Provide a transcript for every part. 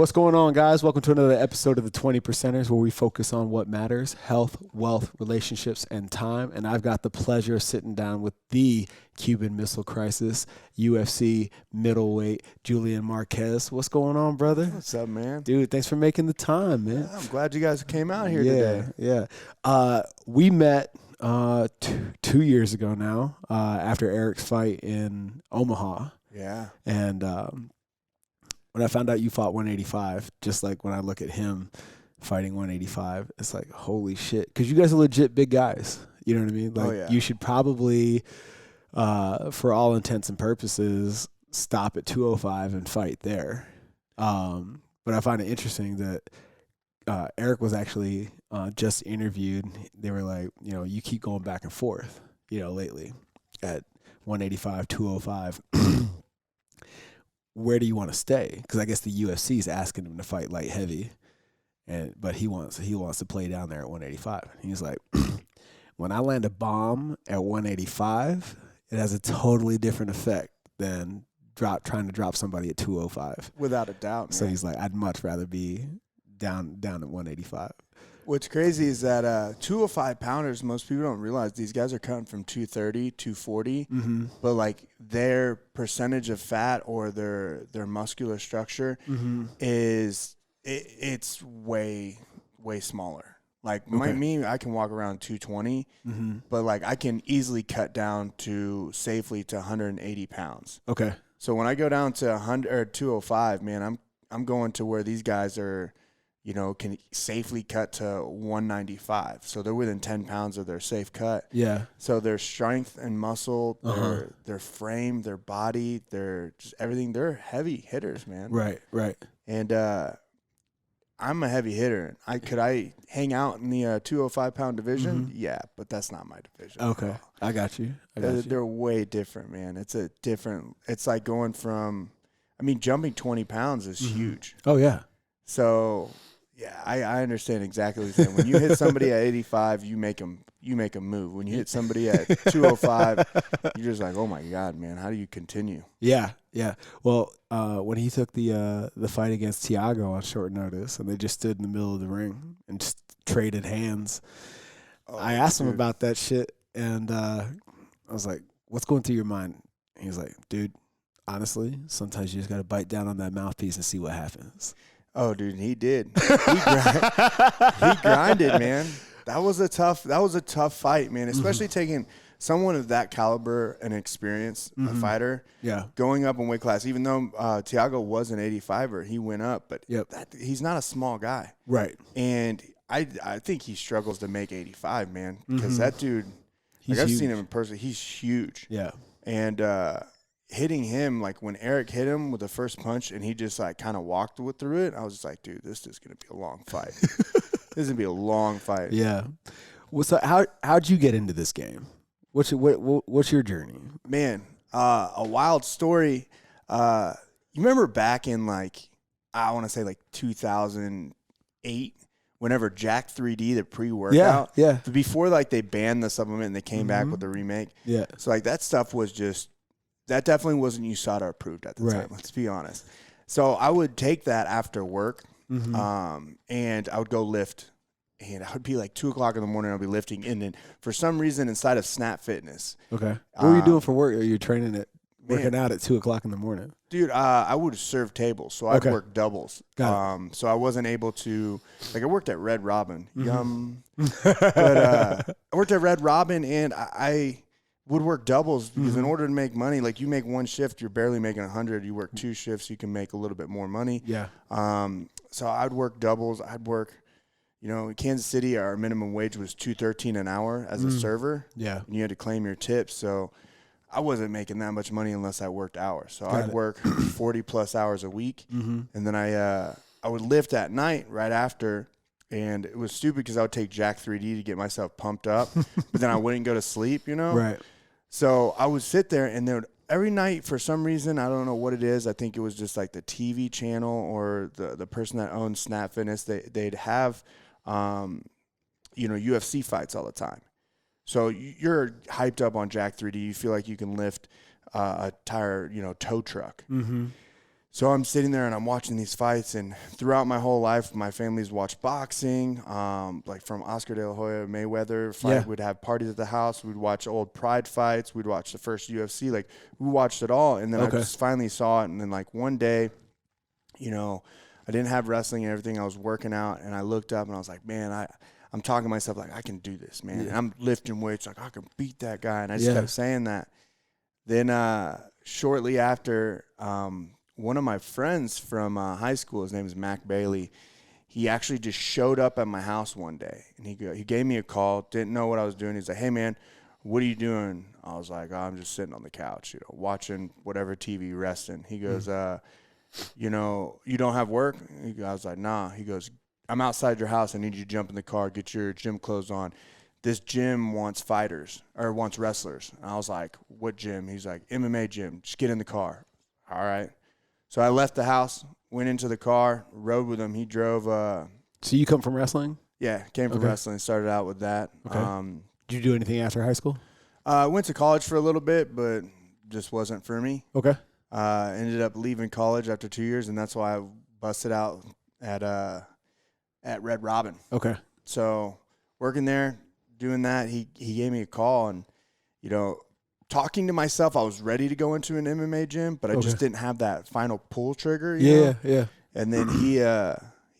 What's going on, guys? Welcome to another episode of the 20 Percenters, where we focus on what matters: health, wealth, relationships, and time. And I've got the pleasure of sitting down with the Cuban Missile Crisis, UFC middleweight, Julian Marquez. What's going on, brother? What's up, man? Dude, thanks for making the time, man. Yeah, I'm glad you guys came out here today. Yeah. We met 2 years ago now, after Eric's fight in Omaha. Yeah. And when I found out you fought 185, just like when I look at him fighting 185, it's like, holy shit. Because you guys are legit big guys. You know what I mean? Like, you should probably, for all intents and purposes, stop at 205 and fight there. But I find it interesting that Eric was actually just interviewed. They were like, you keep going back and forth, lately at 185, 205. Where do you want to stay? Because I guess the UFC is asking him to fight light heavy, but he wants to play down there at 185. He's like, when I land a bomb at 185, it has a totally different effect than trying to drop somebody at 205. Without a doubt, man. So he's like, I'd much rather be down at 185. What's crazy is that 205 pounders, most people don't realize these guys are cutting from 230, 240, but like their percentage of fat or their muscular structure is it's way smaller. Like me, I can walk around 220, but like I can easily cut down safely to 180 pounds. Okay. So when I go down to 100 or 205, man, I'm going to where these guys are, can safely cut to 195. So they're within 10 pounds of their safe cut. Yeah. So their strength and muscle, their frame, their body, their just everything, they're heavy hitters, man. Right. And I'm a heavy hitter. Could I hang out in the 205 pound division? Yeah, but that's not my division. Okay. I got you. They're way different, man. It's like going from, jumping 20 pounds is huge. Oh, yeah. So, yeah, I understand exactly what you're saying. When you hit somebody at 85, you make them move. When you hit somebody at 205, you're just like, oh my God, man, how do you continue? Yeah. Well, when he took the fight against Thiago on short notice, and they just stood in the middle of the ring and just traded hands, I asked him about that shit, and I was like, what's going through your mind? And he was like, dude, honestly, sometimes you just got to bite down on that mouthpiece and see what happens. Oh, dude, he did. He grinded, man. That was a tough fight, man. Especially taking someone of that caliber and experience, a fighter, going up in weight class. Even though Thiago was an 85er, he went up, but he's not a small guy, right? And I think he struggles to make 85, man, because that dude, I've seen him in person. He's huge, and hitting him, like when Eric hit him with the first punch and he just like kind of walked through it, I was just like, dude, this is going to be a long fight. This is going to be a long fight. Yeah. Well, so how'd you get into this game? What's your journey? Man, a wild story. You remember back in I want to say 2008, whenever Jack 3D, the pre-workout. Yeah. Before they banned the supplement and they came back with the remake. Yeah. So that stuff was that definitely wasn't USADA approved at the time. Let's be honest. So I would take that after work, and I would go lift, and I would be 2 o'clock in the morning. I'd be lifting, and then for some reason inside of Snap Fitness. Okay. What were you doing for work? Are you working out at 2 o'clock in the morning? Dude, I would serve tables, so I'd work doubles. Got it. So I wasn't able to, I worked at Red Robin. Yum. But I worked at Red Robin, and I would work doubles because in order to make money, you make one shift, you're barely making 100. You work 2 shifts, you can make a little bit more money. Yeah. So I'd work doubles. I'd work, in Kansas City, our minimum wage was $2.13 an hour as a server. Yeah. And you had to claim your tips. So I wasn't making that much money unless I worked hours. So I'd work 40 plus hours a week. And then I would lift at night right after. And it was stupid because I would take Jack 3D to get myself pumped up, but then I wouldn't go to sleep, Right. So I would sit there, and every night for some reason, I don't know what it is. I think it was just the TV channel or the person that owns Snap Fitness. They'd have, UFC fights all the time. So you're hyped up on Jack 3D. You feel like you can lift a tire, tow truck. So I'm sitting there and I'm watching these fights, and throughout my whole life, my family's watched boxing, like from Oscar De La Hoya, Mayweather fight. Yeah. We'd have parties at the house. We'd watch old Pride fights. We'd watch the first UFC. Like, we watched it all, and then I just finally saw it. And then, like, one day, you know, I didn't have wrestling and everything. I was working out, and I looked up, and I was like, man, I'm talking to myself like, I can do this, man. And I'm lifting weights like, I can beat that guy. And I just kept saying that. Then shortly after, one of my friends from high school, his name is Mac Bailey, he actually just showed up at my house one day. And he gave me a call, didn't know what I was doing. He's like, hey, man, what are you doing? I was like, oh, I'm just sitting on the couch, you know, watching whatever TV, resting. He goes, you know, you don't have work? I was like, nah. He goes, I'm outside your house. I need you to jump in the car, get your gym clothes on. This gym wants fighters or wants wrestlers. And I was like, what gym? He's like, MMA gym. Just get in the car. All right. So I left the house, went into the car, rode with him. He drove. So you come from wrestling? Yeah, came from wrestling. Started out with that. Okay. Did you do anything after high school? Went to college for a little bit, but just wasn't for me. Okay. Ended up leaving college after 2 years, and that's why I busted out at Red Robin. Okay. So working there, doing that, he gave me a call, and, you know, talking to myself, I was ready to go into an MMA gym, but I just didn't have that final pull trigger. You know? And then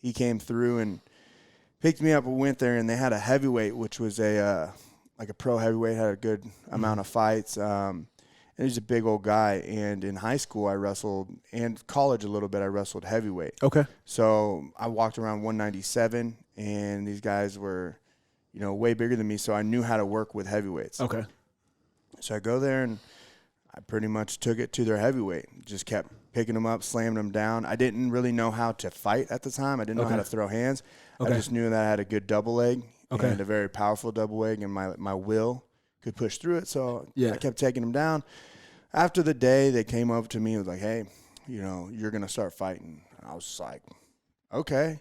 he came through and picked me up and went there, and they had a heavyweight, which was like a pro heavyweight, had a good amount of fights. And he's a big old guy. And in high school, I wrestled, and college a little bit, I wrestled heavyweight. Okay. So I walked around 197, and these guys were, you know, way bigger than me, so I knew how to work with heavyweights. Okay. So I go there, and I pretty much took it to their heavyweight. Just kept picking them up, slamming them down. I didn't really know how to fight at the time. I didn't know how to throw hands. I just knew that I had a good double leg and a very powerful double leg, and my will could push through it. So I kept taking them down. After the day, they came up to me and was like, hey, you know, you're going to start fighting. And I was like, okay.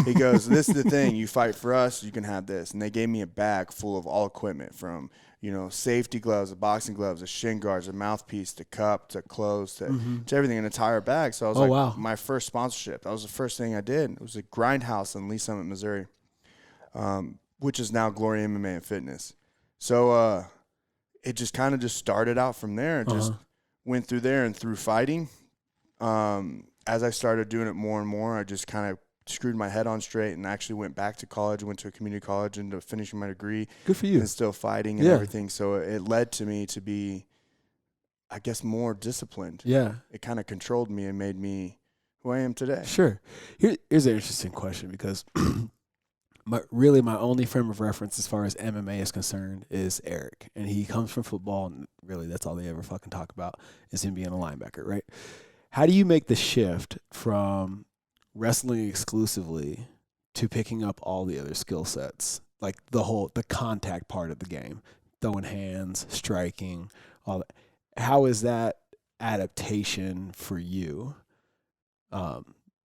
He goes, this is the thing. You fight for us, you can have this. And they gave me a bag full of all equipment from, you know, safety gloves, the boxing gloves, the shin guards, a mouthpiece, the cup, to clothes, to everything, an entire bag. So I was my first sponsorship. That was the first thing I did. It was a Grindhouse in Lee Summit, Missouri, which is now Glory MMA and Fitness. So it just kind of just started out from there. Just went through there and through fighting. As I started doing it more and more, I just kind of screwed my head on straight and actually went back to college, went to a community college, and to finishing my degree. Good for you. And still fighting and everything. So it led to me to be, I guess, more disciplined. Yeah. It kind of controlled me and made me who I am today. Sure. Here's an interesting question, because my only frame of reference as far as MMA is concerned is Eric. And he comes from football, and really that's all they ever fucking talk about is him being a linebacker, right? How do you make the shift from wrestling exclusively to picking up all the other skill sets, like the contact part of the game, throwing hands, striking, all that? How is that adaptation for you,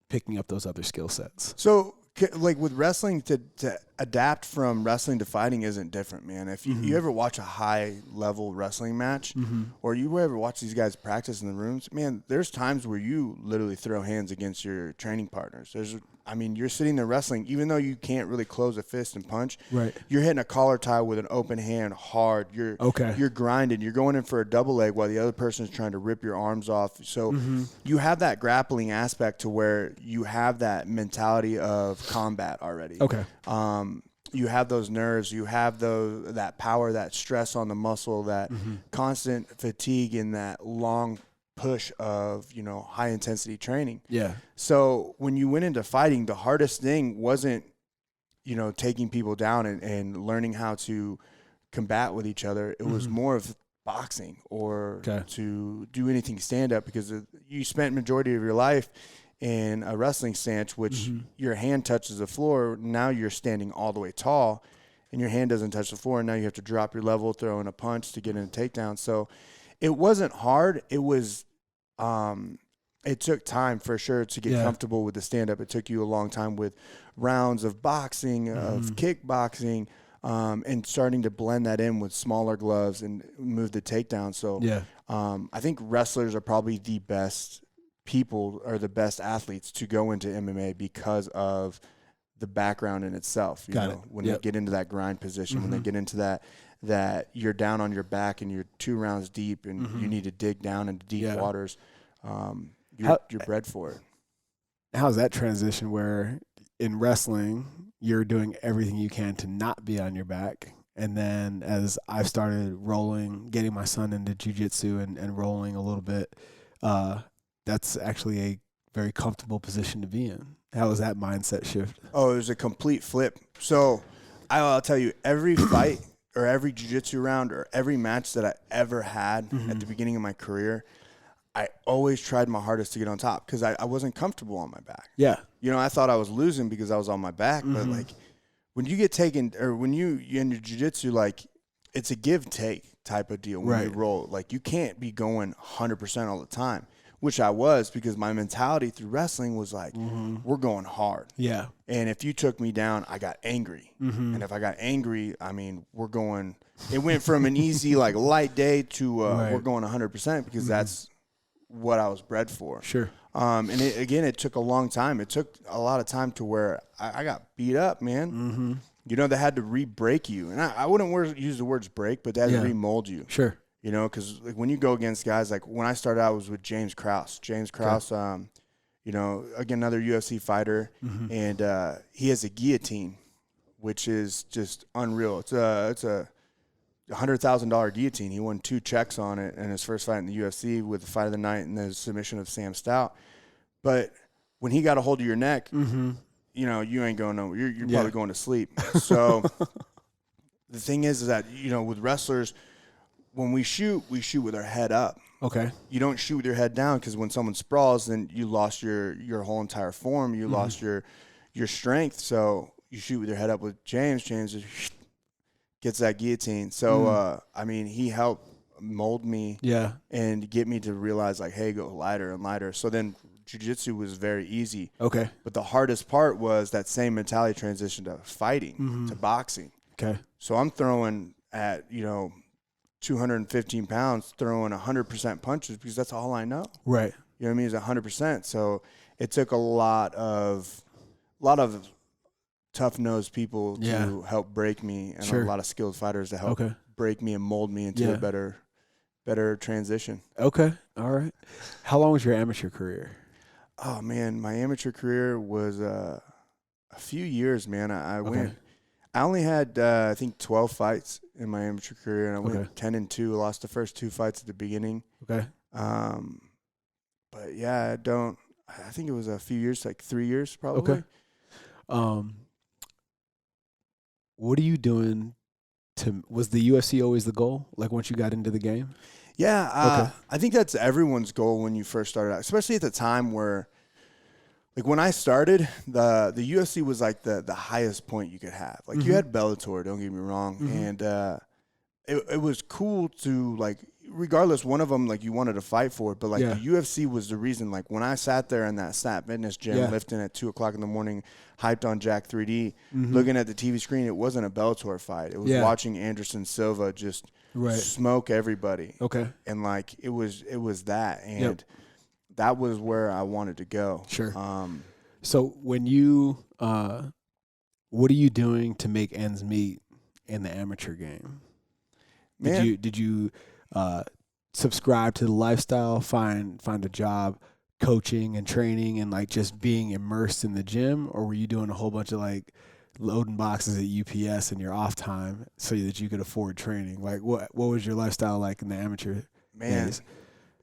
picking up those other skill sets? So, like with wrestling, to adapt from wrestling to fighting isn't different, man. If you ever watch a high level wrestling match, or you ever watch these guys practice in the rooms, man, there's times where you literally throw hands against your training partners. You're sitting there wrestling, even though you can't really close a fist and punch. Right. You're hitting a collar tie with an open hand hard. You're grinding. You're going in for a double leg while the other person is trying to rip your arms off. So you have that grappling aspect to where you have that mentality of combat already. Okay. You have those nerves. You have that power, that stress on the muscle, that constant fatigue, and that long push of, you know, high intensity training. Yeah. So when you went into fighting, the hardest thing wasn't, you know, taking people down and learning how to combat with each other. It was more of boxing or to do anything stand up, because you spent majority of your life in a wrestling stance, which your hand touches the floor. Now you're standing all the way tall and your hand doesn't touch the floor. And now you have to drop your level, throw in a punch to get in a takedown. So it wasn't hard. It was, it took time for sure to get comfortable with the stand-up. It took you a long time with rounds of boxing, of kickboxing, and starting to blend that in with smaller gloves and move the takedown. So I think wrestlers are probably the best people are the best athletes to go into MMA because of the background in itself. You know, when they get into that grind position, when they get into that you're down on your back and you're 2 rounds deep and you need to dig down into deep waters, you're bred for it. How's that transition where in wrestling you're doing everything you can to not be on your back? And then as I've started rolling, getting my son into jiu-jitsu and rolling a little bit, that's actually a very comfortable position to be in. How was that mindset shift? Oh, it was a complete flip. So I'll tell you, every fight or every jiu-jitsu round or every match that I ever had at the beginning of my career, I always tried my hardest to get on top because I wasn't comfortable on my back. Yeah. You know, I thought I was losing because I was on my back, but like when you get taken or when you're in your jiu-jitsu, like it's a give-take type of deal when you roll. Like you can't be going 100% all the time, which I was because my mentality through wrestling was like, we're going hard. Yeah. And if you took me down, I got angry. And if I got angry, I mean, it went from an easy, like light day to we're going 100% because that's what I was bred for. Sure. And it took a long time. It took a lot of time to where I got beat up, man. You know, they had to re-break you. And I wouldn't use the words break, but they had to remold you. Sure. You know, because like when you go against guys, like when I started out, I was with James Krause. James Krause, you know, again, another UFC fighter. And he has a guillotine, which is just unreal. It's a $100,000 guillotine. He won 2 checks on it in his first fight in the UFC with the fight of the night and the submission of Sam Stout. But when he got a hold of your neck, you know, you ain't going nowhere. You're probably going to sleep. So the thing is that, you know, with wrestlers, when we shoot with our head up. Okay. You don't shoot with your head down because when someone sprawls, then you lost your whole entire form. You lost your strength. So you shoot with your head up. With James just gets that guillotine. So, I mean, he helped mold me and get me to realize, like, hey, go lighter and lighter. So then jiu-jitsu was very easy. Okay. But the hardest part was that same mentality transition to fighting, to boxing. Okay. So I'm throwing at, you know, 215 pounds, throwing 100% punches because that's all I know. Right. You know what I mean? It's 100%. So it took a lot of tough-nosed people to help break me, and a lot of skilled fighters to help break me and mold me into a better transition. Okay. All right. How long was your amateur career? Oh, man, my amateur career was a few years, man. I only had, I think, 12 fights in my amateur career, and I went 10-2. Lost the first 2 fights at the beginning. Okay. But yeah, I think it was a few years, like 3 years probably. Okay. What are you doing was the UFC always the goal? Like once you got into the game? Yeah. I think that's everyone's goal when you first started out, especially at the time where, like when I started, the UFC was like the highest point you could have. Like you had Bellator, don't get me wrong, and it was cool to, like, regardless, one of them, like, you wanted to fight for it, but like the UFC was the reason. Like when I sat there in that Snap Fitness gym lifting at 2:00 in the morning, hyped on Jack 3D, looking at the TV screen, it wasn't a Bellator fight. It was watching Anderson Silva just smoke everybody. Okay, and like it was that, and that was where I wanted to go. Sure. So when you, what are you doing to make ends meet in the amateur game? Did you subscribe to the lifestyle, find a job coaching and training and like just being immersed in the gym, or were you doing a whole bunch of like loading boxes at UPS in your off time so that you could afford training? Like what was your lifestyle like in the amateur days?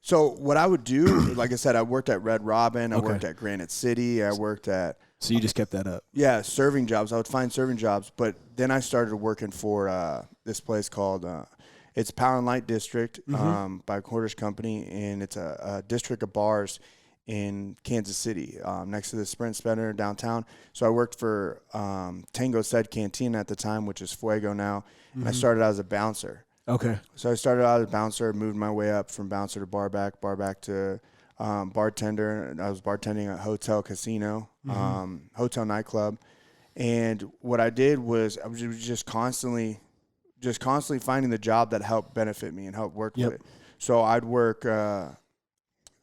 So what I would do, like I said, I worked at Red Robin, I worked at Granite City, I worked at... So you just kept that up? Yeah, serving jobs. I would find serving jobs, but then I started working for this place called, it's Power and Light District by Cordish Company, and it's a district of bars in Kansas City next to the Sprint Center downtown. So I worked for Tango Said Cantina at the time, which is Fuego now, and I started out as a bouncer. Okay. So I started out as a bouncer, moved my way up from bouncer to barback to bartender. I was bartending at hotel, casino, hotel nightclub. And what I did was I was just constantly finding the job that helped benefit me and help work with it. So I'd work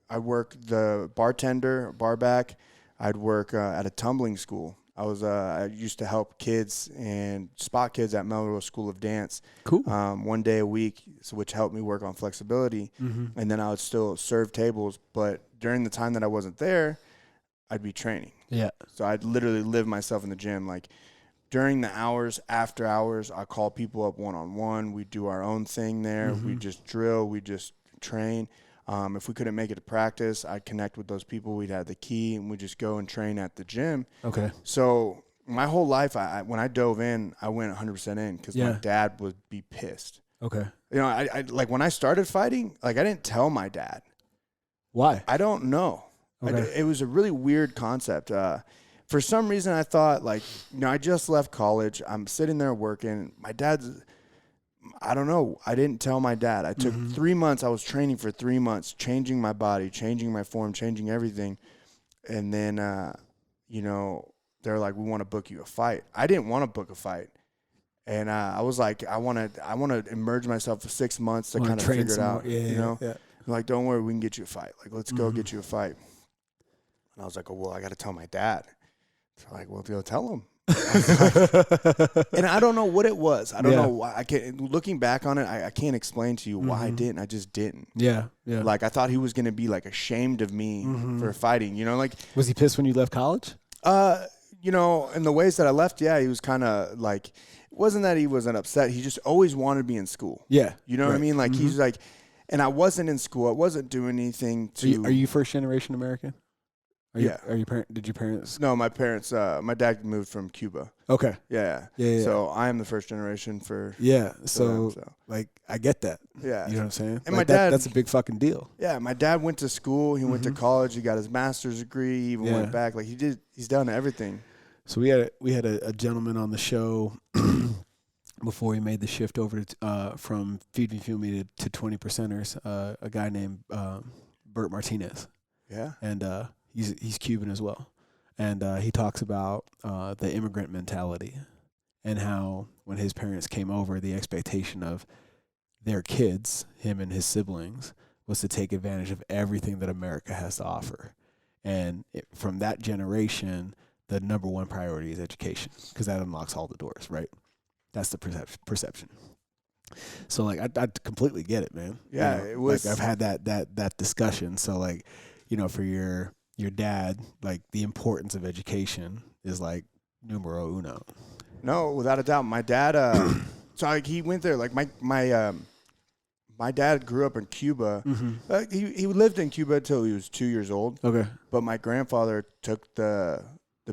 I worked the bartender, bar back. I'd work at a tumbling school. I used to help kids and spot kids at Melrose School of Dance. Cool. 1 day a week, which helped me work on flexibility. Mm-hmm. And then I would still serve tables. But during the time that I wasn't there, I'd be training. Yeah. So I'd literally live myself in the gym. Like during the hours, after hours, I call people up one-on-one. We do our own thing there. Mm-hmm. We just drill. We just train. If we couldn't make it to practice, I'd connect with those people. We'd have the key, and we'd just go and train at the gym. Okay. So my whole life, when I dove in, I went 100% in because my dad would be pissed. Okay. You know, I like when I started fighting, like I didn't tell my dad. Why? I don't know. Okay. It was a really weird concept. For some reason, I thought, like, you know, I just left college. I'm sitting there working. My dad's, I don't know. I didn't tell my dad. I took 3 months. I was training for 3 months, changing my body, changing my form, changing everything. And then, you know, they're like, we want to book you a fight. I didn't want to book a fight. And I was like, I want to immerse myself for 6 months to kind of figure it out. Yeah, you know? Yeah. Like, don't worry, we can get you a fight. Like, let's go get you a fight. And I was like, oh, well, I got to tell my dad. They're like, well, go tell him. And I don't know what it was. I don't know why. I can't. Looking back on it, I can't explain to you why I didn't. I just didn't. Yeah. Yeah. Like I thought he was gonna be like ashamed of me for fighting. You know, like was he pissed when you left college? You know, in the ways that I left, yeah, he was kind of like. It wasn't that he wasn't upset. He just always wanted me in school. Yeah. You know what I mean? Like he's like, and I wasn't in school. I wasn't doing anything to. Are you first generation American? Yeah. Did your parents? No, my parents. My dad moved from Cuba. Okay. Yeah. Yeah. So I am the first generation for. Yeah. for So, them, like, I get that. Yeah. You know what I'm saying? And like my dad. That's a big fucking deal. Yeah. My dad went to school. He went to college. He got his master's degree. He even went back. Like he's done everything. So we had a gentleman on the show before he made the shift over to, from Feed Me Fuel Me to 20 Percenters. A guy named Bert Martinez. Yeah. And he's Cuban as well. And he talks about the immigrant mentality and how when his parents came over, the expectation of their kids, him and his siblings, was to take advantage of everything that America has to offer. And from that generation, the number one priority is education because that unlocks all the doors, right? That's the perception. So, like, I completely get it, man. Yeah, you know, it was. Like, I've had that discussion. So, like, you know, for your dad, like, the importance of education is like numero uno. No, without a doubt. My dad, so like he went there. Like my dad grew up in Cuba. He lived in Cuba until he was 2 years old. Okay. But my grandfather took the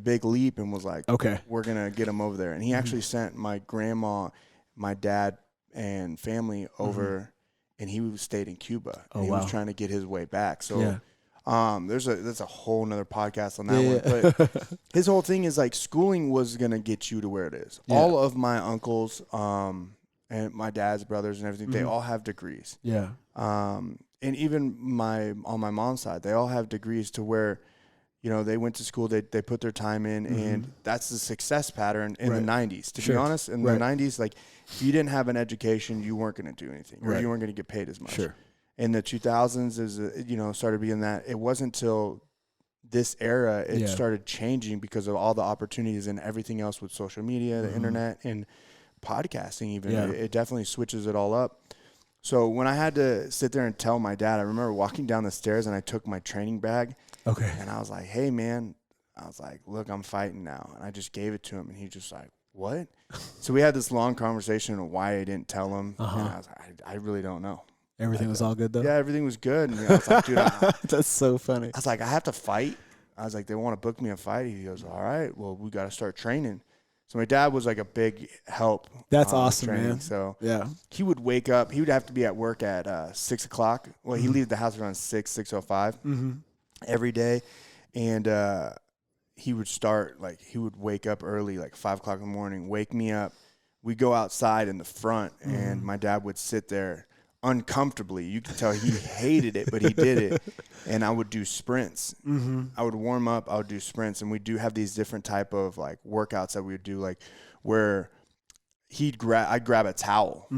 big leap and was like, okay, we're gonna get him over there. And he actually sent my grandma, my dad, and family over, and he stayed in Cuba. And he was trying to get his way back. So. There's a whole nother podcast on that one. But his whole thing is like schooling was gonna get you to where it is. Yeah. All of my uncles, and my dad's brothers and everything, they all have degrees. Yeah. And even on my mom's side, they all have degrees to where, you know, they went to school, they put their time in, and that's the success pattern in the 90s. To be honest, in the 90s, like if you didn't have an education, you weren't gonna do anything, or you weren't gonna get paid as much. Sure. In the 2000s, started being that. It wasn't until this era it started changing because of all the opportunities and everything else with social media, the internet, and podcasting even. Yeah. It definitely switches it all up. So when I had to sit there and tell my dad, I remember walking down the stairs and I took my training bag. Okay. And I was like, hey, man, I was like, look, I'm fighting now. And I just gave it to him, and he just like, what? So we had this long conversation of why I didn't tell him. And I was like, I really don't know. Everything was all good, though? Yeah, everything was good. And I was like, dude, that's so funny. I was like, I have to fight. I was like, they want to book me a fight. He goes, all right, well, we got to start training. So my dad was like a big help. That's awesome, man. So yeah, he would wake up. He would have to be at work at 6 o'clock. Well, he leave the house around 6:05 every day. And he would start, like, he would wake up early, like 5 o'clock in the morning, wake me up. We'd go outside in the front, and my dad would sit there uncomfortably. You could tell he hated it, but he did it. And I would do sprints. I would warm up. I would do sprints. And we do have these different type of like workouts that we would do, like where I'd grab a towel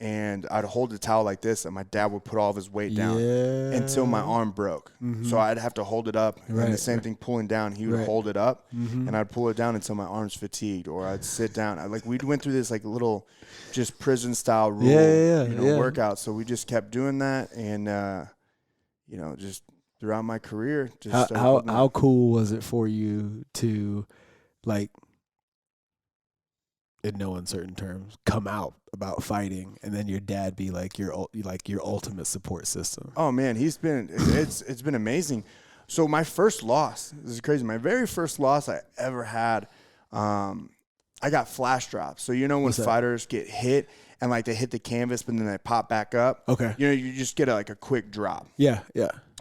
and I'd hold the towel like this, and my dad would put all of his weight down until my arm broke. So I'd have to hold it up, and the same thing pulling down. He would hold it up, and I'd pull it down until my arm's fatigued, or I'd sit down. We went through this like little, just prison style rule, workout. So we just kept doing that, and just throughout my career, just how cool was it for you to, like, in no uncertain terms, come out about fighting, and then your dad be like your ultimate support system? Oh man, it's been amazing. So my first loss, this is crazy. My very first loss I ever had, I got flash drops. So when fighters get hit and like they hit the canvas, but then they pop back up. Okay. You just get a quick drop. Yeah.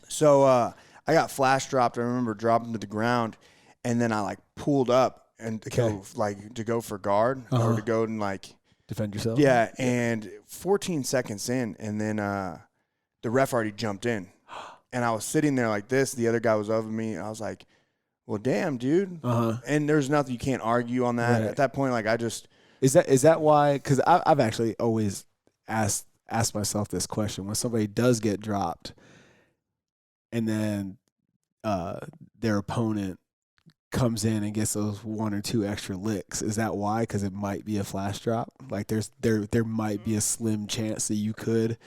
So I got flash dropped. I remember dropping to the ground, and then I pulled up and to go for guard or to go and defend yourself. Yeah, and 14 seconds in, and then the ref already jumped in, and I was sitting there like this. The other guy was over me, and I was like, "Well, damn, dude." And there's nothing you can't argue on that. Right. At that point, I just is that why? Because I've actually always asked myself this question: when somebody does get dropped, and then their opponent comes in and gets those 1 or 2 extra licks, is that why? Because it might be a flash drop. Like there might be a slim chance that you could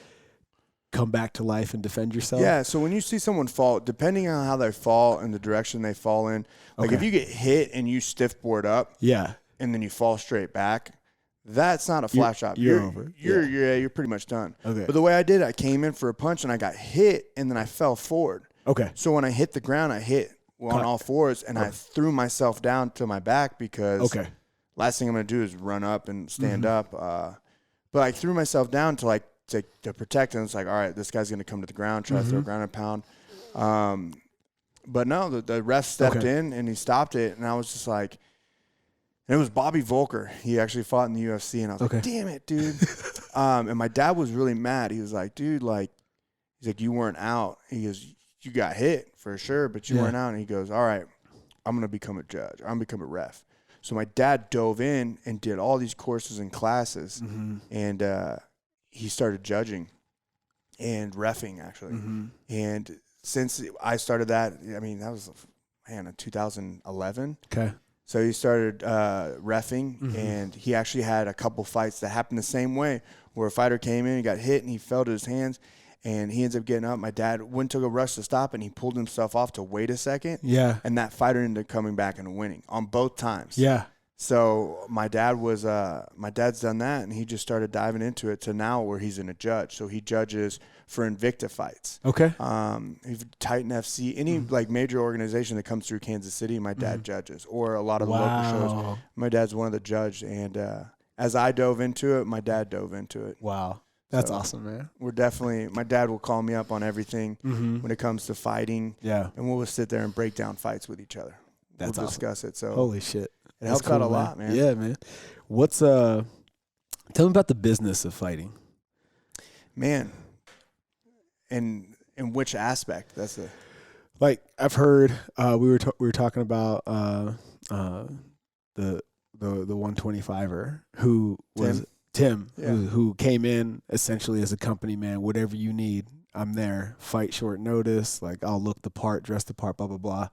come back to life and defend yourself. Yeah. So when you see someone fall, depending on how they fall and the direction they fall in, if you get hit and you stiff board up, and then you fall straight back, that's not a flash drop. You're over. You're pretty much done. Okay. But the way I did, I came in for a punch and I got hit, and then I fell forward. Okay. So when I hit the ground, I hit on all fours, and I threw myself down to my back because last thing I'm going to do is run up and stand up. But I threw myself down to protect, and it's like, all right, this guy's going to come to the ground, try to throw ground and pound. But no, the ref stepped in, and he stopped it, and I was just like, and it was Bobby Volker. He actually fought in the UFC, and I was like, damn it, dude. And my dad was really mad. He was like, dude, he's like, you weren't out. He goes, you got hit for sure, but you weren't out. And he goes, all right, I'm going to become a judge. I'm going to become a ref. So my dad dove in and did all these courses and classes, and he started judging and reffing, actually. And since I started that, I mean, that was, in 2011. Okay. So he started reffing, and he actually had a couple fights that happened the same way, where a fighter came in, he got hit, and he fell to his hands. And he ends up getting up. My dad took a rush to stop, and he pulled himself off to wait a second. Yeah. And that fighter ended up coming back and winning on both times. Yeah. So my dad's done that, and he just started diving into it to now where he's in a judge. So he judges for Invicta fights. Okay. Titan FC, any major organization that comes through Kansas City, my dad judges, or a lot of the local shows. My dad's one of the judges, and as I dove into it, my dad dove into it. Wow. That's awesome, man. We're definitely, my dad will call me up on everything when it comes to fighting. Yeah. And we'll sit there and break down fights with each other. We'll discuss it. So holy shit. It helps out a lot, man. Yeah, man. Tell me about the business of fighting. Man. In which aspect? That's I've heard we were talking about the 125er who was Tim, who came in essentially as a company man. Whatever you need, I'm there. Fight short notice. I'll look the part, dress the part, blah, blah, blah.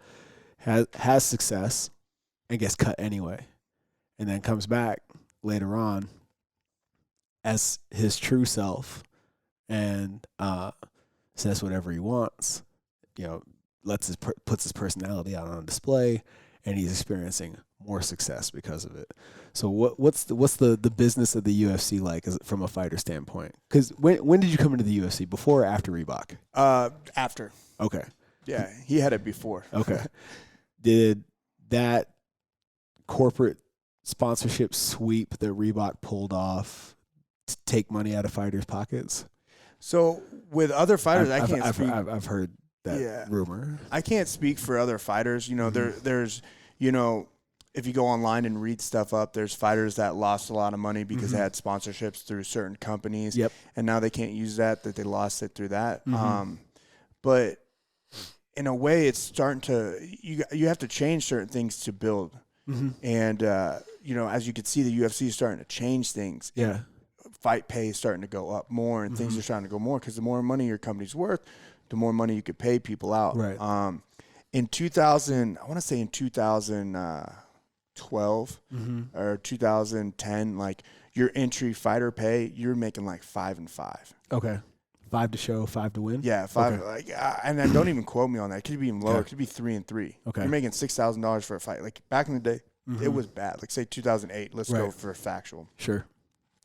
Has success and gets cut anyway. And then comes back later on as his true self and says whatever he wants. Puts his personality out on display, and he's experiencing more success because of it. So what's the business of the UFC like from a fighter standpoint? Because when did you come into the UFC? Before or after Reebok? After. Okay. Yeah, he had it before. Okay. Did that corporate sponsorship sweep that Reebok pulled off to take money out of fighters' pockets? So with other fighters, I can't speak. I've heard that rumor. I can't speak for other fighters. There's if you go online and read stuff up, there's fighters that lost a lot of money because they had sponsorships through certain companies. Yep. And now they can't use that they lost it through that. But in a way, it's starting to you have to change certain things to build. And as you can see, the UFC is starting to change things. Yeah. Fight pay is starting to go up more, and things are starting to go more because the more money your company's worth, the more money you could pay people out. Right. In 2000, I want to say in 2012 or 2010, like your entry fighter pay, you're making like 5 and 5. Okay. 5 to show, 5 to win? Yeah, 5. Okay. Like, and then don't even quote me on that. It could be even lower. It could be 3 and 3. Okay. You're making $6,000 for a fight. Like back in the day, it was bad. Like say 2008. Let's go for factual. Sure.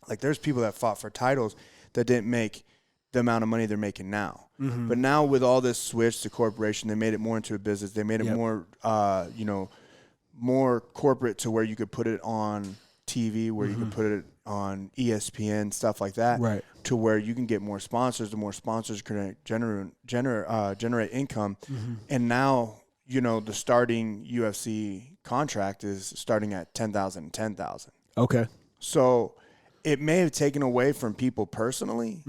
Like there's people that fought for titles that didn't make the amount of money they're making now. But now with all this switch to corporation, they made it more into a business. They made it more, more corporate to where you could put it on TV, where you could put it on ESPN, stuff like that. Right. To where you can get more sponsors. The more sponsors can generate income. And now, the starting UFC contract is starting at $10,000 and $10,000. Okay. So it may have taken away from people personally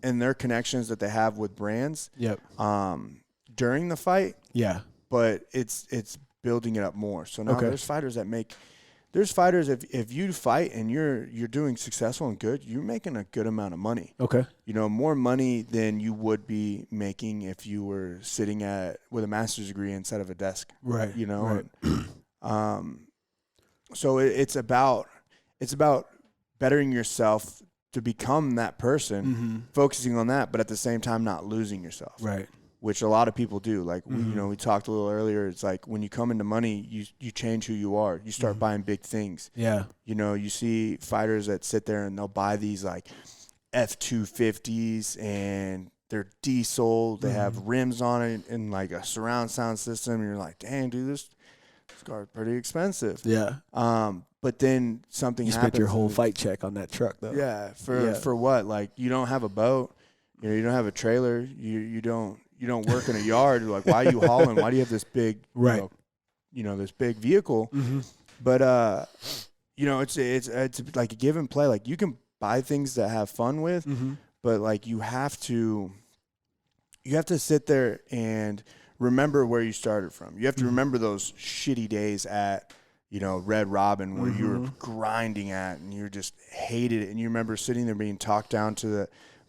and their connections that they have with brands during the fight. Yeah. But it's building it up more. So now there's fighters if you fight and you're doing successful and good, you're making a good amount of money. Okay. More money than you would be making if you were sitting with a master's degree instead of a desk. Right. Right. So it's about bettering yourself to become that person, focusing on that, but at the same time not losing yourself. Right. Which a lot of people do. Like, we talked a little earlier. It's like when you come into money, you change who you are. You start buying big things. Yeah. You see fighters that sit there and they'll buy these like F-250s and they're diesel. They have rims on it and like a surround sound system. And you're like, dang, dude, this car's pretty expensive. Yeah. But then something happens. You spent your whole fight check on that truck, though. Yeah. For what? Like, you don't have a boat. You don't have a trailer. You don't work in a yard. You're like, why are you hauling? Why do you have this big, this big vehicle? But it's like a give and play. Like you can buy things to have fun with, but like you have to sit there and remember where you started from. You have to remember those shitty days at Red Robin where you were grinding at and you just hated it, and you remember sitting there being talked down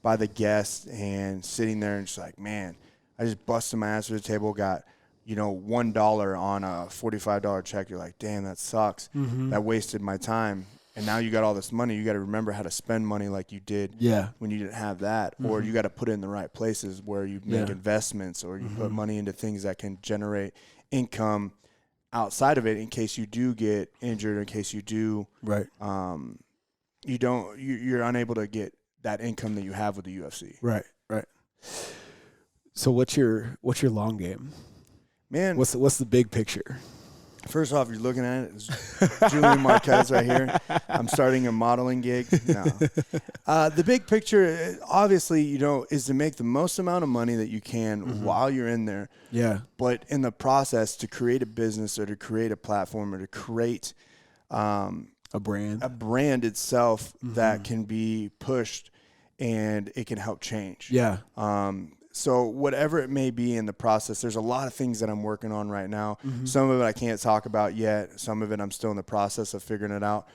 by the guests and sitting there and just like, man, I just busted my ass to the table, got, $1 on a $45 check. You're like, damn, that sucks. That wasted my time. And now you got all this money. You got to remember how to spend money like you did when you didn't have that. Or you got to put it in the right places where you make investments, or you put money into things that can generate income outside of it in case you do get injured, in case you do. Right. You're unable to get that income that you have with the UFC. Right. So what's your long game? Man, what's the big picture? First off, you're looking at it. It's Julian Marquez right here. I'm starting a modeling gig. No. The big picture, obviously, is to make the most amount of money that you can while you're in there. Yeah. But in the process, to create a business or to create a platform or to create a brand itself that can be pushed and it can help change. Yeah. So whatever it may be in the process, there's a lot of things that I'm working on right now. Some of it I can't talk about yet. Some of it I'm still in the process of figuring it out.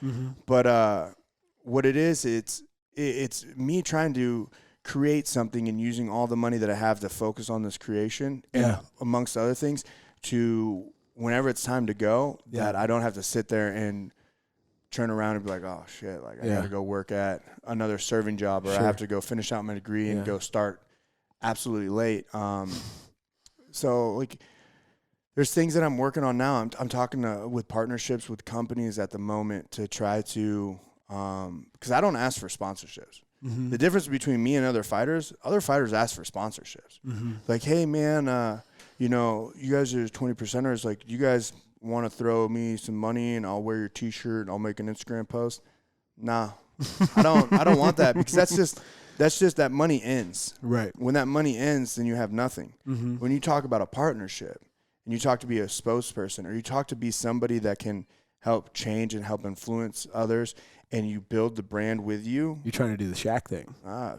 But what it is, it's me trying to create something and using all the money that I have to focus on this creation and amongst other things to whenever it's time to go, that I don't have to sit there and turn around and be like, oh shit, like I got to go work at another serving job, or I have to go finish out my degree and go start absolutely late. So like there's things that I'm working on now. I'm talking with partnerships with companies at the moment to try to, cause I don't ask for sponsorships. The difference between me and other fighters ask for sponsorships. Like, hey man, you guys are 20%ers. Like, you guys want to throw me some money and I'll wear your t-shirt and I'll make an Instagram post? Nah, I don't want that, because that's just that money ends. Right. When that money ends, then you have nothing. When you talk about a partnership and you talk to be a spokesperson, or you talk to be somebody that can help change and help influence others, and you build the brand with you. You're trying to do the Shaq thing.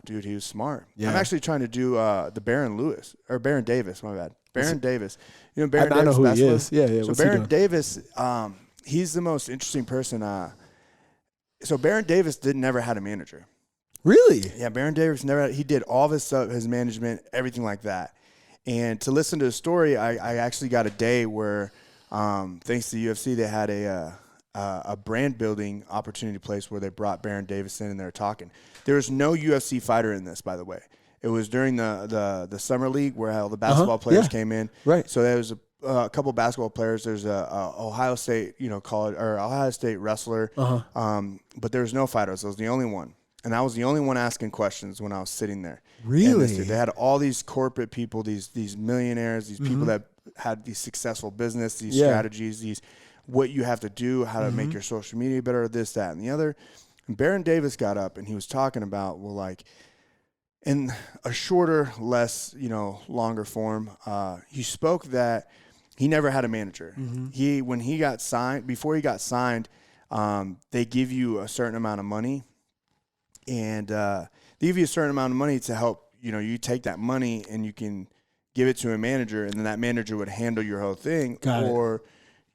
Dude, he was smart. Yeah. I'm actually trying to do the Baron Davis, my bad. Baron Davis. Baron Davis. I know who he is. Yeah. So Baron Davis, he's the most interesting person. So Baron Davis never had a manager. Really? Yeah, Baron Davis he did all of his stuff, his management, everything like that. And to listen to his story, I actually got a day where, thanks to the UFC, they had a brand building opportunity place where they brought Baron Davis in and they were talking. There was no UFC fighter in this, by the way. It was during the summer league where all the basketball players came in. Right. So there was a couple basketball players. There's a Ohio State, college or Ohio State wrestler. But there was no fighters. I was the only one. And I was the only one asking questions when I was sitting there. Really? They had all these corporate people, these millionaires, these people that had these successful business, these strategies, these what you have to do, how to make your social media better, this, that, and the other. And Baron Davis got up and he was talking about, well, like in a shorter, less, longer form, he spoke that he never had a manager. When he got signed, before he got signed, they give you a certain amount of money. And they give you a certain amount of money to help, you take that money and you can give it to a manager, and then that manager would handle your whole thing. Or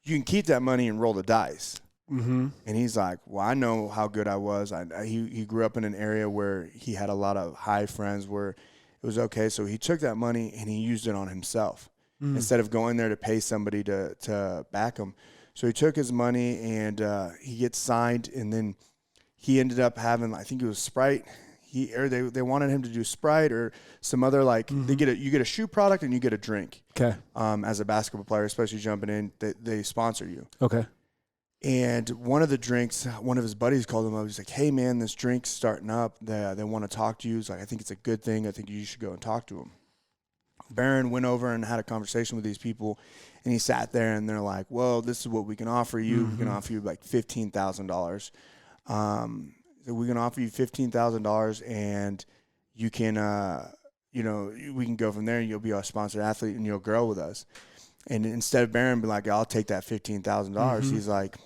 you can keep that money and roll the dice. And he's like, well, I know how good I was. He grew up in an area where he had a lot of high friends where it was okay. So he took that money and he used it on himself instead of going there to pay somebody to back him. So he took his money and he gets signed, and then he ended up having, I think it was Sprite. They wanted him to do Sprite or some other you get a shoe product and you get a drink. Okay. As a basketball player, especially jumping in, they sponsor you. Okay. And one of the drinks, one of his buddies called him up. He's like, "Hey man, this drink's starting up. They want to talk to you." He's like, "I think it's a good thing. I think you should go and talk to him." Baron went over and had a conversation with these people, and he sat there and they're like, "Well, this is what we can offer you. We can offer you like $15,000. We can offer you $15,000 and you can, we can go from there and you'll be our sponsored athlete and you'll grow with us." And instead of Baron being like, "I'll take that $15,000, he's like,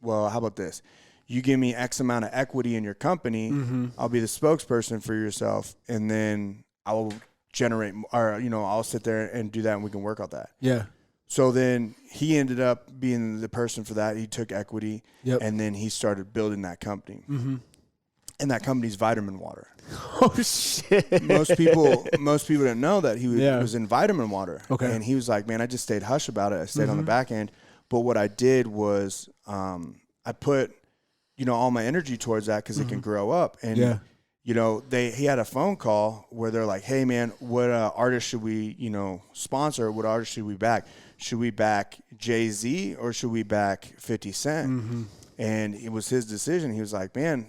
"Well, how about this? You give me X amount of equity in your company. I'll be the spokesperson for yourself. And then I will generate, or, I'll sit there and do that and we can work on that." Yeah. So then he ended up being the person for that. He took equity, and then he started building that company. And that company's Vitamin Water. Oh shit! Most people didn't know that he was in Vitamin Water. Okay. And he was like, "Man, I just stayed hush about it. I stayed on the back end." But what I did was I put all my energy towards that because it can grow up. And he had a phone call where they're like, "Hey man, what artist should we sponsor? What artist should we back? Should we back Jay-Z or should we back 50 Cent?" And it was his decision. He was like, "Man,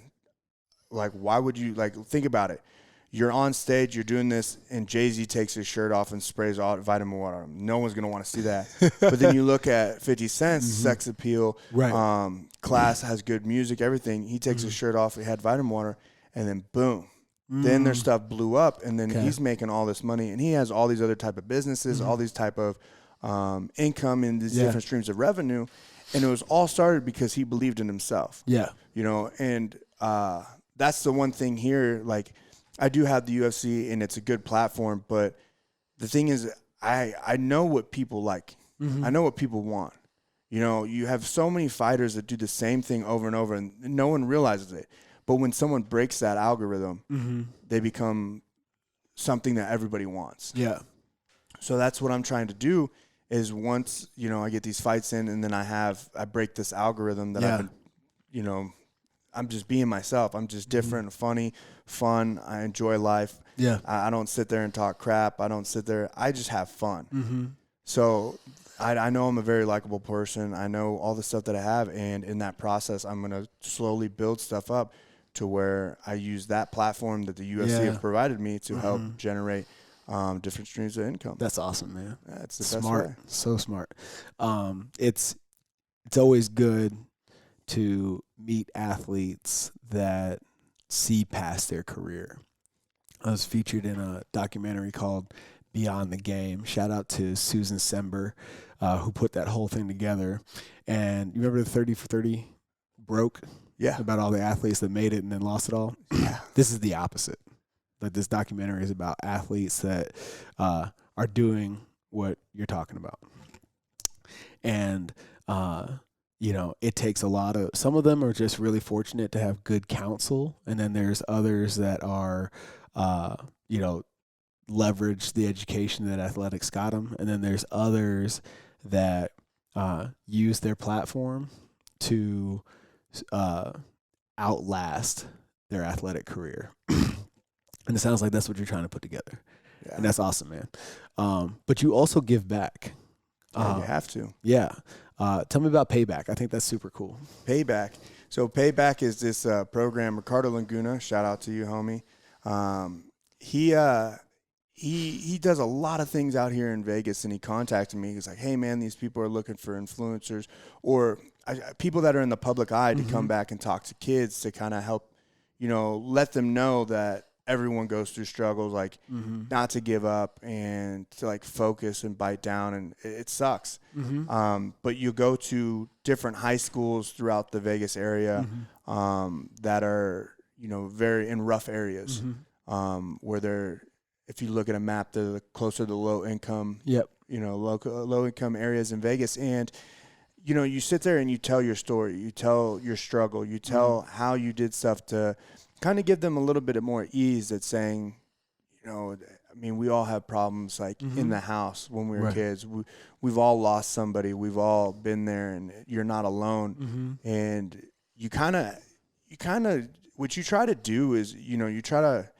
why would you, think about it. You're on stage, you're doing this, and Jay-Z takes his shirt off and sprays all Vitamin Water on him. No one's going to want to see that." But then you look at 50 Cent's sex appeal, class, has good music, everything. He takes his shirt off, he had Vitamin Water, and then boom. Then their stuff blew up, and then he's making all this money, and he has all these other type of businesses, all these type of income and these different streams of revenue. And it was all started because he believed in himself. Yeah. And that's the one thing here. I do have the UFC and it's a good platform, but the thing is, I know what people like. I know what people want. You have so many fighters that do the same thing over and over and no one realizes it. But when someone breaks that algorithm, they become something that everybody wants. Yeah. So that's what I'm trying to do is once, I get these fights in and then I break this algorithm that I've been, I'm just being myself. I'm just different, funny, fun. I enjoy life. Yeah. I don't sit there and talk crap. I don't sit there. I just have fun. So I know I'm a very likable person. I know all the stuff that I have. And in that process, I'm going to slowly build stuff up to where I use that platform that the UFC have provided me to help generate different streams of income. That's awesome, man. That's the smart. best way. So smart. It's always good to meet athletes that see past their career. I was featured in a documentary called Beyond the Game. Shout out to Susan Sember, who put that whole thing together. And you remember the 30 for 30 broke? Yeah. About all the athletes that made it and then lost it all? Yeah. This is the opposite. This documentary is about athletes that are doing what you're talking about. And it takes a lot of, some of them are just really fortunate to have good counsel. And then there's others that are, leverage the education that athletics got them. And then there's others that use their platform to outlast their athletic career. And it sounds like that's what you're trying to put together. Yeah. And that's awesome, man. But you also give back. You have to. Yeah. Tell me about Payback. I think that's super cool. Payback. So Payback is this program. Ricardo Laguna, shout out to you, homie. He does a lot of things out here in Vegas, and he contacted me. He's like, hey, man, these people are looking for influencers or people that are in the public eye to come back and talk to kids to kind of help, let them know that everyone goes through struggles, like not to give up and to like focus and bite down, and it sucks. But you go to different high schools throughout the Vegas area that are, very in rough areas where they're, if you look at a map, they're closer to low income, low income areas in Vegas. And, you sit there and you tell your story, you tell your struggle, you tell how you did stuff to kind of give them a little bit more ease at saying, we all have problems like in the house when we were kids. We've all lost somebody. We've all been there, and you're not alone. And you kind of, what you try to do is, you try to,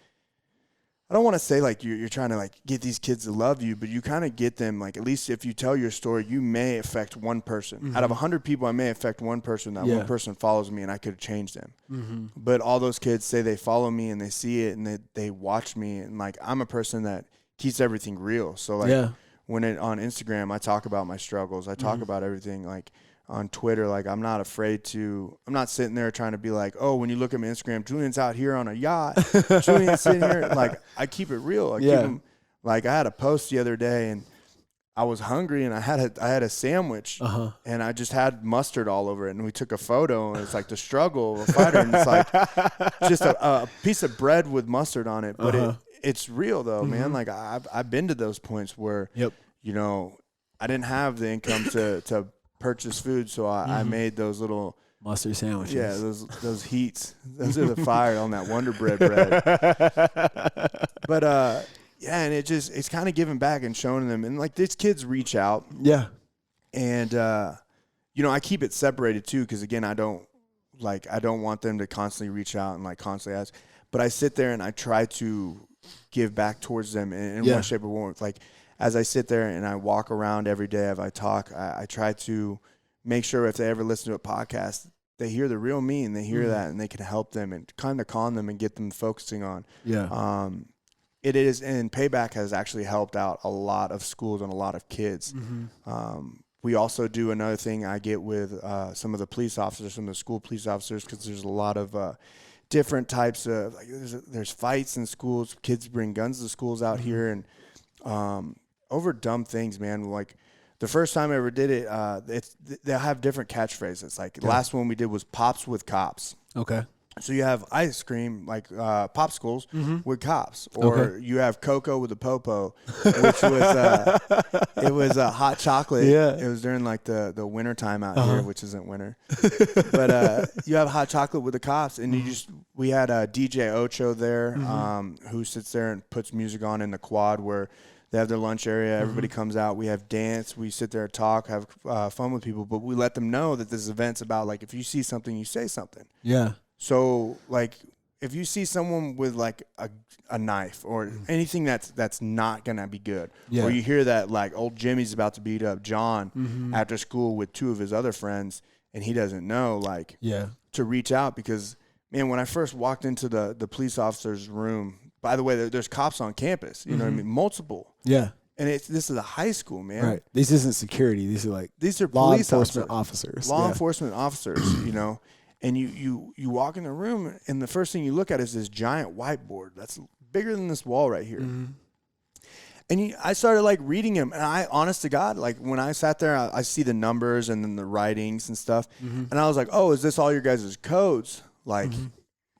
I don't want to say like you're trying to like get these kids to love you, but you kind of get them, like, at least if you tell your story, you may affect one person. Out of 100 people, I may affect one person. That one person follows me, and I could change them. But all those kids say they follow me and they see it and they watch me, and like I'm a person that keeps everything real. So like when on Instagram, I talk about my struggles. I talk about everything. Like on Twitter, like I'm not sitting there trying to be like, oh, when you look at my Instagram, Julian's out here on a yacht. Julian's sitting here. Like I keep it real. I keep him, like I had a post the other day, and I was hungry, and I had a sandwich, and I just had mustard all over it, and we took a photo, and it's like the struggle of a fighter, and it's like just a piece of bread with mustard on it, but it's real though, man. Like I've been to those points where I didn't have the income to purchase food, so I made those little mustard sandwiches. Yeah, those heats. Those are the fire on that Wonder Bread bread. But and it's kind of giving back and showing them, and like these kids reach out. Yeah. And I keep it separated too, because again, I don't want them to constantly reach out and like constantly ask. But I sit there and I try to give back towards them in one shape or form. Like as I sit there and I walk around every day, as I talk, I try to make sure if they ever listen to a podcast, they hear the real me, and they hear that, and they can help them and kind of calm them and get them focusing on. Yeah. It is, and Payback has actually helped out a lot of schools and a lot of kids. We also do another thing I get with some of the police officers, some of the school police officers, because there's a lot of different types of, like there's fights in schools. Kids bring guns to schools out here, and over dumb things, man. Like the first time I ever did it, they'll have different catchphrases. Like the last one we did was Pops with Cops. Okay. So you have ice cream, like popsicles with cops, or you have cocoa with a popo, which was it was hot chocolate. Yeah. It was during like the winter time out here, which isn't winter. But you have hot chocolate with the cops, and we had a DJ Ocho there who sits there and puts music on in the quad where they have their lunch area. Everybody comes out. We have dance. We sit there and talk, have fun with people, but we let them know that this event's about, like, if you see something, you say something. Yeah. So, like, if you see someone with, like, a knife or anything that's not going to be good, or you hear that, like, old Jimmy's about to beat up John after school with two of his other friends, and he doesn't know, like, to reach out. Because, man, when I first walked into the police officer's room, by the way, there's cops on campus, you know what I mean? Multiple. Yeah. And this is a high school, man. Right. This isn't security. These are law enforcement officers. Law enforcement officers, And you walk in the room, and the first thing you look at is this giant whiteboard that's bigger than this wall right here. And I started, like, reading them, and I, honest to God, like, when I sat there, I see the numbers and then the writings and stuff, and I was like, oh, is this all your guys' codes? Like,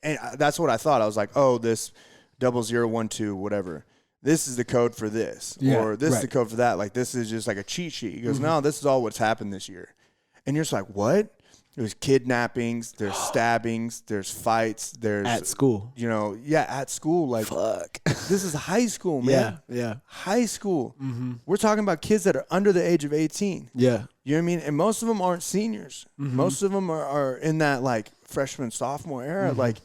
and that's what I thought. I was like, oh, this 0012, whatever. This is the code for this, or this is the code for that. Like, this is just like a cheat sheet. He goes, no, this is all what's happened this year. And you're just like, what? There's kidnappings, there's stabbings, there's fights, there's at school. At school. Like, fuck. This is high school, man. Yeah. High school. Mm-hmm. We're talking about kids that are under the age of 18. Yeah. You know what I mean? And most of them aren't seniors. Mm-hmm. Most of them are in that like freshman, sophomore era. Mm-hmm. Like,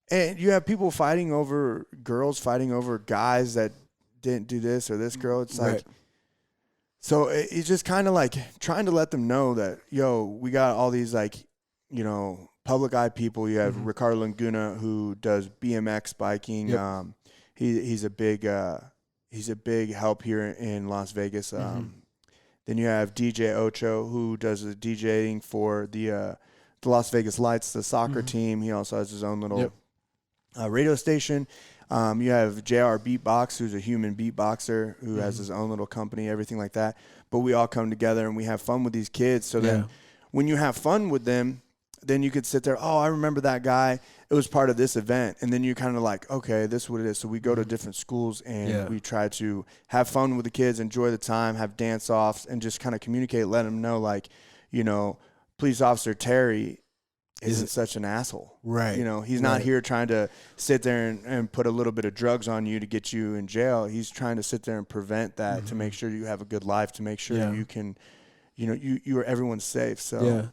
and you have people fighting over girls, fighting over guys that didn't do this or this girl. It's like, so it's just kind of like trying to let them know that, we got all these like, public eye people. You have Mm-hmm. Ricardo Laguna, who does BMX biking. Yep. He's a big help here in Las Vegas. Then you have DJ Ocho, who does the DJing for the Las Vegas Lights, the soccer team. He also has his own little radio station. You have JR Beatbox, who's a human beatboxer who has his own little company, everything like that. But we all come together and we have fun with these kids. So then when you have fun with them, then you could sit there, oh, I remember that guy. It was part of this event. And then you're kind of like, okay, this is what it is. So we go to different schools and we try to have fun with the kids, enjoy the time, have dance-offs, and just kind of communicate, let them know, like, Police Officer Terry isn't such an asshole. Right. He's not here trying to sit there and put a little bit of drugs on you to get you in jail. He's trying to sit there and prevent that, to make sure you have a good life, to make sure you can, you are everyone's safe. So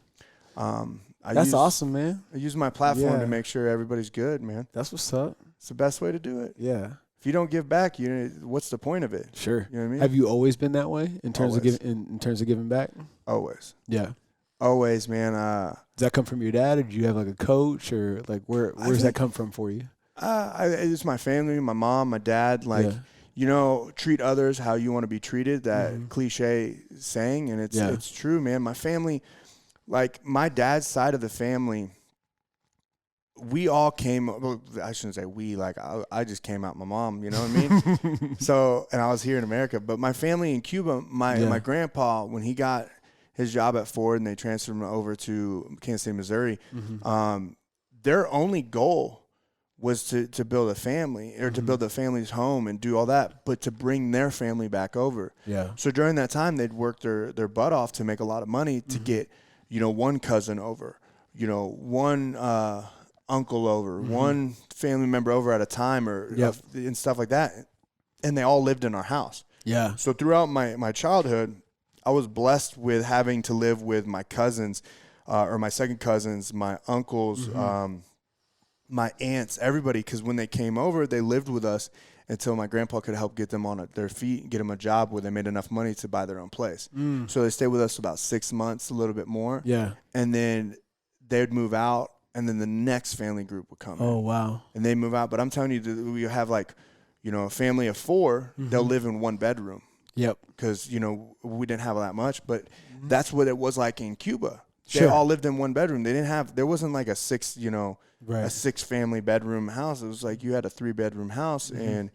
that's awesome, man. I use my platform to make sure everybody's good, man. That's what's up. It's the best way to do it. Yeah. If you don't give back, what's the point of it? Sure. You know what I mean? Have you always been that way in terms of giving back? Always. Yeah. Always, man. Does that come from your dad, or do you have like a coach, or like where does that come from for you? It's my family, my mom, my dad. Like, treat others how you want to be treated. That cliche saying, and it's true, man. My family, like my dad's side of the family, we all came. Well, I shouldn't say we. Like I just came out my mom. You know what I mean? So, and I was here in America, but my family in Cuba, my grandpa, when he got his job at Ford and they transferred him over to Kansas City, Missouri, their only goal was to build a family, or to build a family's home and do all that, but to bring their family back over. Yeah. So during that time, they'd work their butt off to make a lot of money to get, one cousin over, one uncle over, one family member over at a time, or and stuff like that. And they all lived in our house. Yeah. So throughout my childhood, I was blessed with having to live with my cousins, or my second cousins, my uncles, my aunts, everybody. Because when they came over, they lived with us until my grandpa could help get them on their feet and get them a job where they made enough money to buy their own place. So they stayed with us about 6 months, a little bit more. Yeah. And then they'd move out, and then the next family group would come in. Oh, wow. And they move out. But I'm telling you, we have like, a family of 4, they'll live in 1 bedroom. Yep. Because, we didn't have that much, but that's what it was like in Cuba. They all lived in 1 bedroom. There wasn't like a 6, a 6 family bedroom house. It was like you had a 3-bedroom house and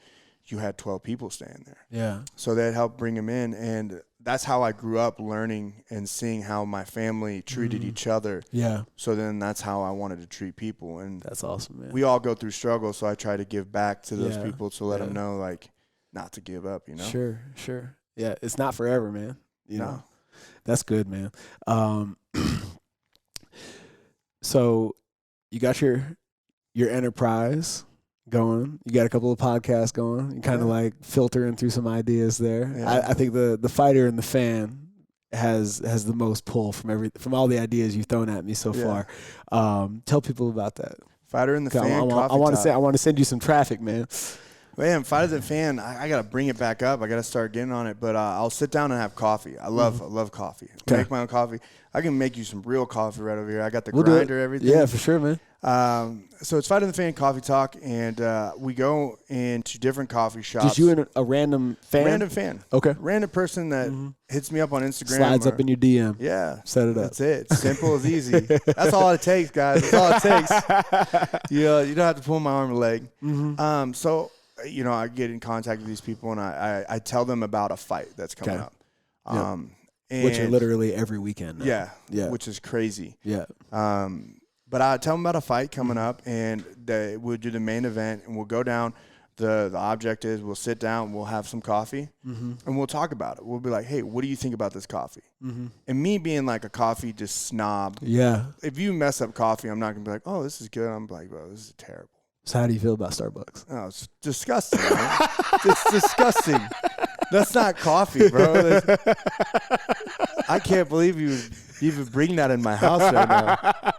you had 12 people staying there. Yeah. So that helped bring them in. And that's how I grew up, learning and seeing how my family treated each other. Yeah. So then that's how I wanted to treat people. And that's awesome, man. We all go through struggles. So I try to give back to those people to let them know, like, not to give up, Sure. Yeah, it's not forever, man. You know, that's good, man. So you got your enterprise going. You got a couple of podcasts going. You kind of like filtering through some ideas there. Yeah. I think the fighter and the fan has the most pull from all the ideas you've thrown at me so far. Tell people about that. Fighter and the fan. I want to send you some traffic, man. Man, Fighter and Fan, I got to bring it back up. I got to start getting on it. But I'll sit down and have coffee. I love coffee. I make my own coffee. I can make you some real coffee right over here. I got the grinder, everything. Yeah, for sure, man. So it's Fighter and the Fan Coffee Talk, and we go into different coffee shops. Just you and a random fan? Random fan. Okay. Random person that hits me up on Instagram. Slides up in your DM. Yeah. Set it up. That's it. Simple as easy. That's all it takes, guys. That's all it takes. You don't have to pull my arm or leg. So, I get in contact with these people, and I tell them about a fight that's coming up. Which are literally every weekend now. Yeah. Which is crazy. Yeah. But I tell them about a fight coming up, and we'll do the main event, and we'll go down. The object is we'll sit down, we'll have some coffee, and we'll talk about it. We'll be like, hey, what do you think about this coffee? And me being like a coffee just snob. Yeah. If you mess up coffee, I'm not going to be like, oh, this is good. I'm like, bro, this is terrible. So how do you feel about Starbucks? Oh, it's disgusting, man. It's disgusting. That's not coffee, bro. I can't believe you even bring that in my house right now.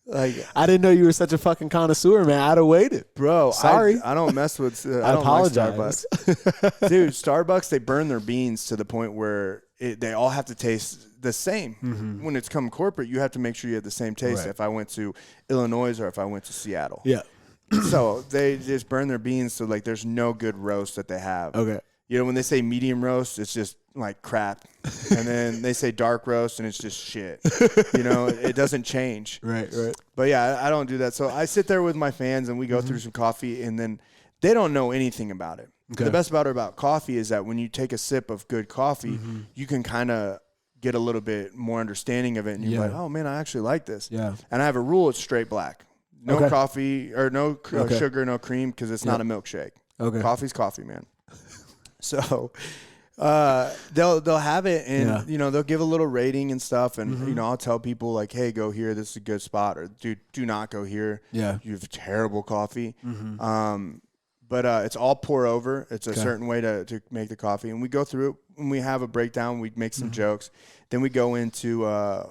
Like, I didn't know you were such a fucking connoisseur, man. I'd have waited. Bro, sorry. I don't mess with I don't apologize. like Starbucks. Dude, Starbucks, they burn their beans to the point where they all have to taste the same. When it's come corporate, you have to make sure you have the same taste. Right. If I went to Illinois or if I went to Seattle. Yeah. So they just burn their beans so like there's no good roast that they have. Okay. You know, when they say medium roast, it's just like crap. And then they say dark roast and it's just shit. You know, it doesn't change. Right. But yeah, I don't do that. So I sit there with my fans and we go through some coffee, and then they don't know anything about it. Okay. The best part about coffee is that when you take a sip of good coffee, you can kind of get a little bit more understanding of it. And you're like, oh man, I actually like this. Yeah. And I have a rule, it's straight black. No coffee or no sugar, no cream, because it's not a milkshake. Okay. Coffee's coffee, man. So they'll have it, and you know, they'll give a little rating and stuff, and you know, I'll tell people like, hey, go here, this is a good spot, or dude, do not go here. Yeah, you have terrible coffee. But it's all pour over. It's a certain way to make the coffee, and we go through it. When we have a breakdown, we make some jokes. Then we go into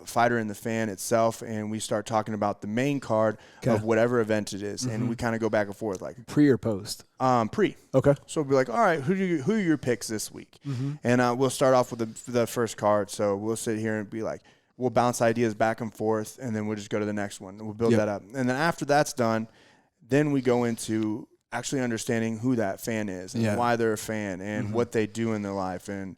Fighter and the Fan itself, and we start talking about the main card of whatever event it is, and we kind of go back and forth, like pre or post. Pre. Okay. So we'll be like, all right, who are your picks this week? And we'll start off with the first card. So we'll sit here and be like, we'll bounce ideas back and forth, and then we'll just go to the next one. We'll build that up, and then after that's done, then we go into actually understanding who that fan is and why they're a fan and what they do in their life. And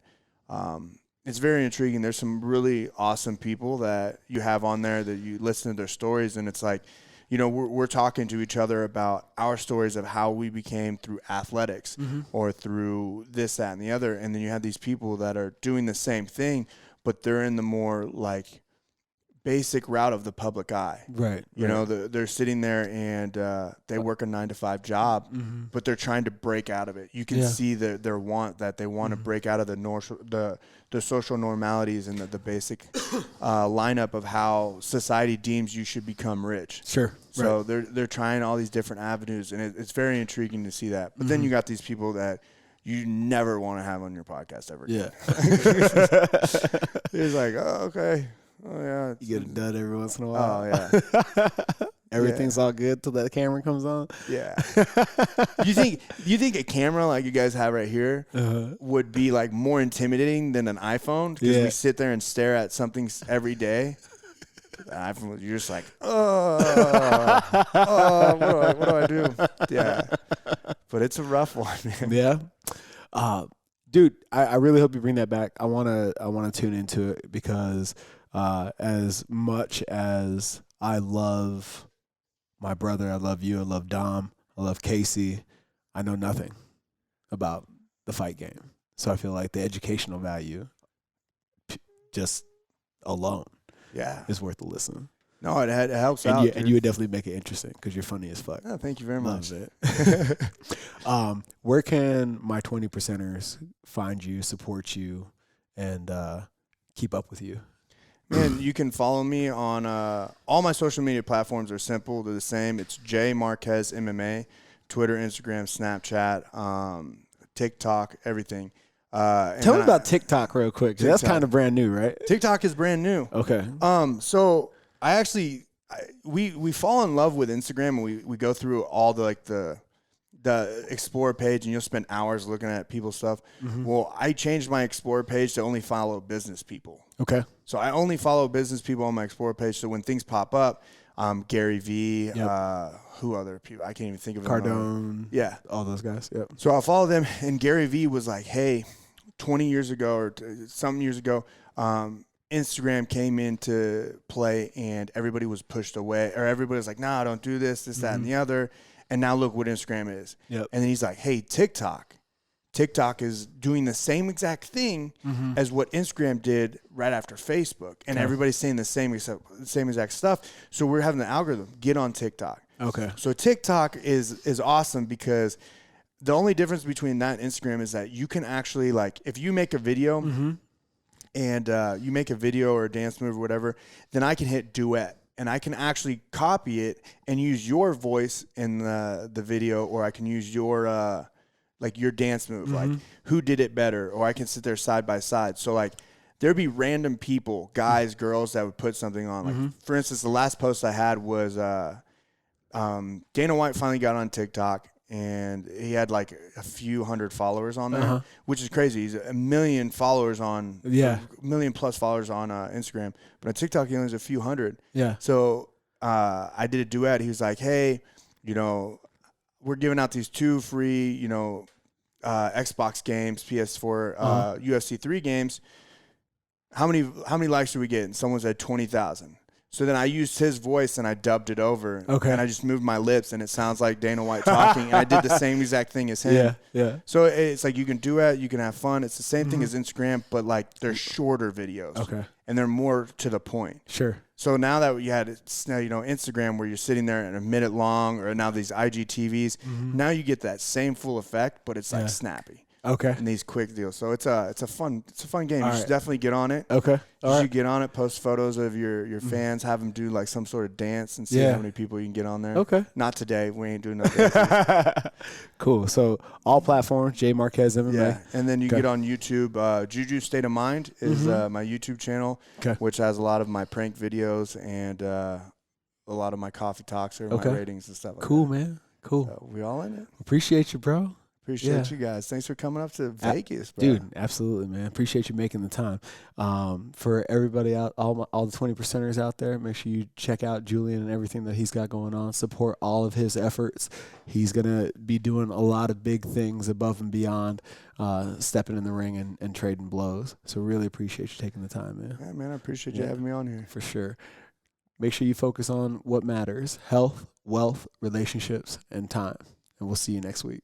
it's very intriguing. There's some really awesome people that you have on there that you listen to their stories, and it's like, you know, we're talking to each other about our stories of how we became through athletics or through this, that, and the other. And then you have these people that are doing the same thing, but they're in the more like basic route of the public eye. Right. You know, they're sitting there and they work a 9-to-5 job, but they're trying to break out of it. You can see their want that they want to break out of the social normalities and the basic lineup of how society deems you should become rich. Sure. So they're trying all these different avenues, and it's very intriguing to see that. But then you got these people that you never want to have on your podcast ever again. It's like, oh, okay. Oh yeah, you get it done every once in a while. Oh yeah, everything's all good till that camera comes on. Yeah. You think a camera like you guys have right here would be like more intimidating than an iPhone? Because we sit there and stare at something every day. An iPhone, you're just like, what do I do? Yeah, but it's a rough one, man. Yeah. Dude, I really hope you bring that back. I wanna tune into it because as much as I love my brother, I love you, I love Dom, I love Casey, I know nothing about the fight game. So I feel like the educational value just alone is worth a listen. No, it helps out. And you would definitely make it interesting because you're funny as fuck. Oh, thank you very much. Love it. Where can my 20%ers find you, support you, and keep up with you? Man, you can follow me on all my social media platforms are simple. They're the same. It's J Marquez MMA, Twitter, Instagram, Snapchat, TikTok, everything. Tell me about TikTok real quick. That's kind of brand new, right? TikTok is brand new. Okay. So I actually we fall in love with Instagram, and we go through all the Explore page, and you'll spend hours looking at people's stuff. Well, I changed my Explore page to only follow business people. Okay. So I only follow business people on my Explore page. So when things pop up, Gary V, who other people? I can't even think of them. Cardone. Yeah. All those guys. Yep. So I'll follow them. And Gary V was like, hey, 20 years ago or some years ago, Instagram came into play and everybody was pushed away, or everybody was like, nah, don't do this, that, and the other. And now look what Instagram is. Yep. And then he's like, hey, TikTok is doing the same exact thing as what Instagram did right after Facebook. And everybody's saying the same exact stuff. So we're having the algorithm, get on TikTok. Okay. So TikTok is awesome because the only difference between that and Instagram is that you can actually, like, if you make a video and you make a video or a dance move or whatever, then I can hit duet. And I can actually copy it and use your voice in the video, or I can use your like your dance move, like who did it better, or I can sit there side by side. So like there'd be random people, guys, girls, that would put something on. Like for instance, the last post I had was Dana White finally got on TikTok, and he had like a few hundred followers on there, which is crazy. He's 1 million followers on, 1 million plus followers on Instagram, but on TikTok he only has a few hundred. Yeah. So I did a duet. He was like, "Hey, you know, we're giving out these 2 free, you know, Xbox games, PS4, UFC 3 games. How many likes do we get?" And someone said 20,000. So then I used his voice and I dubbed it over. Okay. And I just moved my lips and it sounds like Dana White talking. And I did the same exact thing as him. Yeah, yeah. So it's like you can duet, you can have fun. It's the same thing as Instagram, but like they're shorter videos. Okay. And they're more to the point. Sure. So now that you had, you know, Instagram where you're sitting there and a minute long, or now these IGTVs, now you get that same full effect, but it's like snappy. Okay. And these quick deals. So it's a fun game. You should definitely get on it. Okay. You should get on it, post photos of your fans, have them do like some sort of dance and see how many people you can get on there. Okay. Not today. We ain't doing no dances. Cool. So all platforms, J Marquez MMA. Yeah. And then you get on YouTube. Juju State of Mind is my YouTube channel, which has a lot of my prank videos and a lot of my coffee talks or my ratings and stuff like that. Cool, man. Cool. So we all in it? Appreciate you, bro. Appreciate you guys. Thanks for coming up to Vegas, bro. Dude, absolutely, man. Appreciate you making the time. For everybody out, all the 20%ers out there, make sure you check out Julian and everything that he's got going on. Support all of his efforts. He's going to be doing a lot of big things above and beyond stepping in the ring and trading blows. So really appreciate you taking the time, man. Yeah, man, I appreciate you having me on here. For sure. Make sure you focus on what matters: health, wealth, relationships, and time. And we'll see you next week.